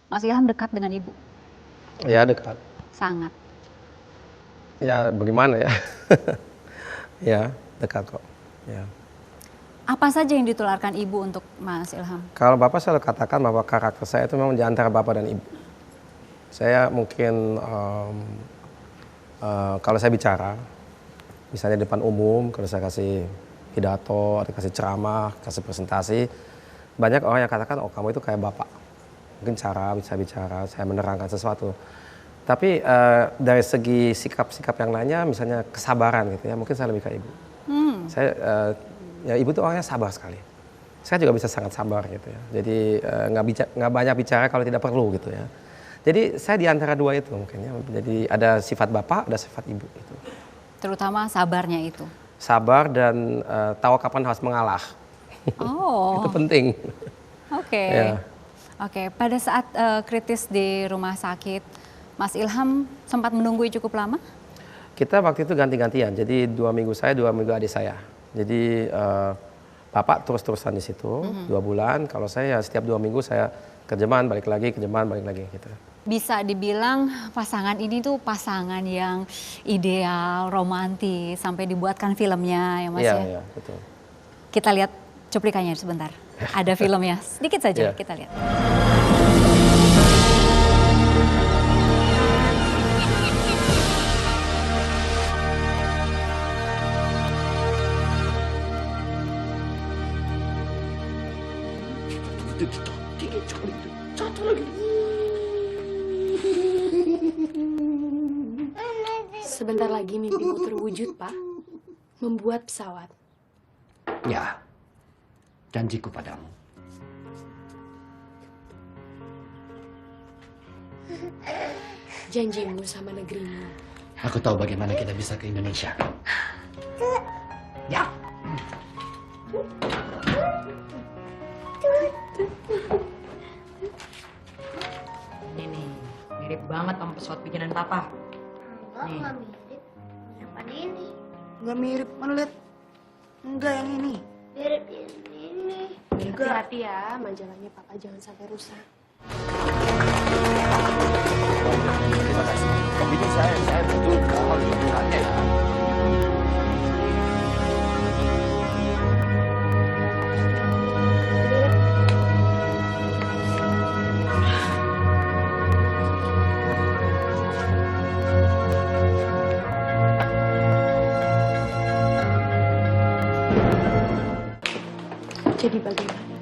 Mas Ilham dekat dengan ibu? Ya dekat. Sangat. Ya bagaimana ya? Ya dekat kok. Ya. Apa saja yang ditularkan ibu untuk Mas Ilham? Kalau Bapak selalu katakan bahwa karakter saya itu memang di antara Bapak dan Ibu. Saya mungkin kalau saya bicara, misalnya di depan umum, kalau saya kasih pidato, atau kasih ceramah, kasih presentasi, banyak orang yang katakan, oh kamu itu kayak Bapak. Mungkin cara bisa bicara, saya menerangkan sesuatu. Tapi dari segi sikap-sikap yang lainnya, misalnya kesabaran gitu ya, mungkin saya lebih kayak Ibu. Saya, ya Ibu tuh orangnya sabar sekali. Saya juga bisa sangat sabar gitu ya. Jadi nggak banyak bicara kalau tidak perlu gitu ya. Jadi saya di antara dua itu mungkin ya. Jadi ada sifat bapak, ada sifat ibu itu. Terutama sabarnya itu. Sabar dan tahu kapan harus mengalah. Oh. Itu penting. Oke. Ya. Oke. Pada saat kritis di rumah sakit, Mas Ilham sempat menunggu cukup lama? Kita waktu itu ganti-gantian. Jadi 2 minggu saya, 2 minggu adik saya. Jadi bapak terus-terusan di situ 2 bulan. Kalau saya ya setiap 2 minggu saya ke Jerman, balik lagi ke Jerman, balik lagi gitu. Bisa dibilang pasangan ini tuh pasangan yang ideal, romantis, sampai dibuatkan filmnya ya Mas ya? Iya, betul. Kita lihat cuplikannya sebentar. Ada filmnya, sedikit saja kita lihat. Sebentar lagi mimpiku terwujud, Pak. Membuat pesawat. Ya, janjiku padamu. Janjimu sama negerimu. Aku tahu bagaimana kita bisa ke Indonesia. Ya. Ini nih, mirip banget sama pesawat bikinan papa. Enggak mirip. Yang mana ini? Enggak mirip, mana lihat? Enggak yang ini. Mirip ini. Hati-hati ya, majalahnya papa jangan sampai rusak. Terima kasih. Tapi ini saya betul harus menggunakannya ya. Jadi bagaimana?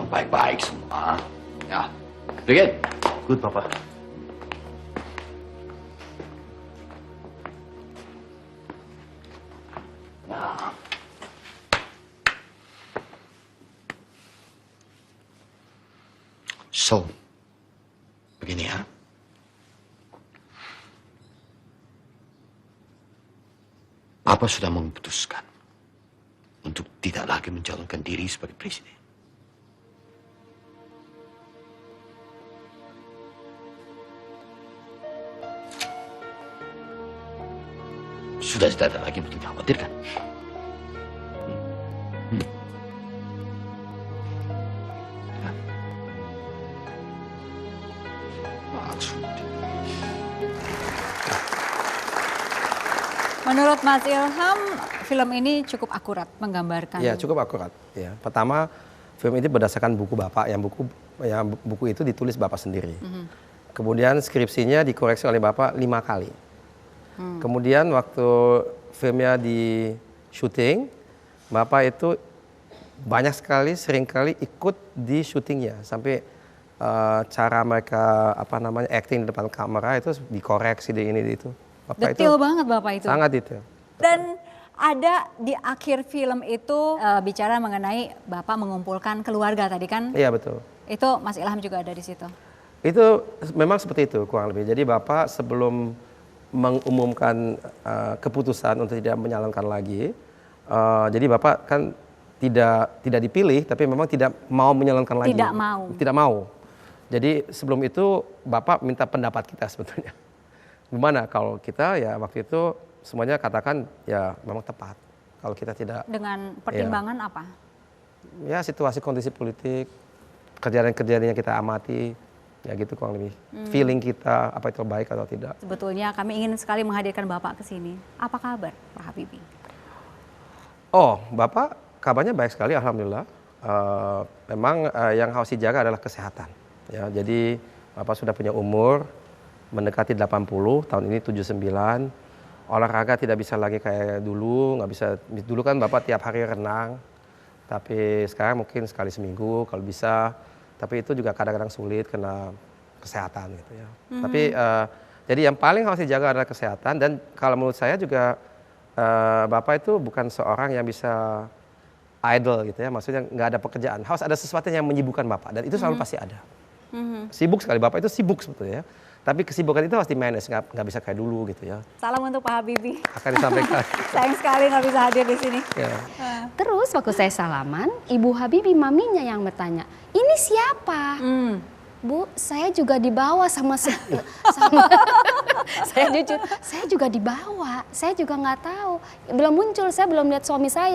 Oh, baik-baik semua. Ya, begin. Good, Papa. Nah. So, begini ya. Papa sudah memutuskan untuk tidak lagi mencalonkan diri sebagai presiden. Sudah tidak ada lagi untuk dikhawatirkan. Menurut Mas Ilham, film ini cukup akurat menggambarkan. Ya, cukup akurat. Ya, pertama film ini berdasarkan buku Bapak, yang buku itu ditulis Bapak sendiri. Kemudian skripsinya dikoreksi oleh Bapak 5 kali. Kemudian waktu filmnya di syuting, Bapak itu banyak sekali, sering kali ikut di syutingnya sampai cara mereka acting di depan kamera itu dikoreksi di ini di itu. Bapak Detail itu banget Bapak itu. sangat detail. Dan ada di akhir film itu bicara mengenai Bapak mengumpulkan keluarga tadi kan? Iya betul. Itu Mas Ilham juga ada di situ. Itu memang seperti itu kurang lebih. Jadi Bapak sebelum mengumumkan keputusan untuk tidak menyalonkan lagi, jadi Bapak kan tidak dipilih, tapi memang tidak mau menyalonkan lagi. Tidak mau. Tidak mau. Jadi sebelum itu Bapak minta pendapat kita sebetulnya. Gimana kalau kita ya waktu itu semuanya katakan ya memang tepat. Kalau kita tidak. Dengan pertimbangan apa? Ya situasi kondisi politik, kejadian-kejadian yang kita amati. Ya gitu kurang lebih. Feeling kita apa itu baik atau tidak. Sebetulnya kami ingin sekali menghadirkan Bapak ke sini. Apa kabar Pak Habibie? Oh, Bapak kabarnya baik sekali, alhamdulillah. Memang yang harus dijaga adalah kesehatan. Ya, jadi Bapak sudah punya umur mendekati 80, tahun ini 79. Olahraga tidak bisa lagi kayak dulu, nggak bisa. Dulu kan Bapak tiap hari renang, tapi sekarang mungkin sekali seminggu kalau bisa. Tapi itu juga kadang-kadang sulit karena kesehatan gitu ya. Tapi jadi yang paling harus dijaga adalah kesehatan, dan kalau menurut saya juga Bapak itu bukan seorang yang bisa idle gitu ya, maksudnya nggak ada pekerjaan. Harus ada sesuatu yang menyibukkan Bapak, dan itu selalu pasti ada. Sibuk sekali, Bapak itu sibuk sebetulnya ya. Tapi kesibukan itu harus di-manage, nggak bisa kayak dulu gitu ya. Salam untuk Pak Habibie. Akan disampaikan. Sayang sekali nggak bisa hadir di sini. Ya. Terus waktu saya salaman, Ibu Habibie maminya yang bertanya, ini siapa? Bu, saya juga dibawa sama saya jujur, saya juga dibawa. Saya juga nggak tahu. Belum muncul, saya belum lihat suami saya.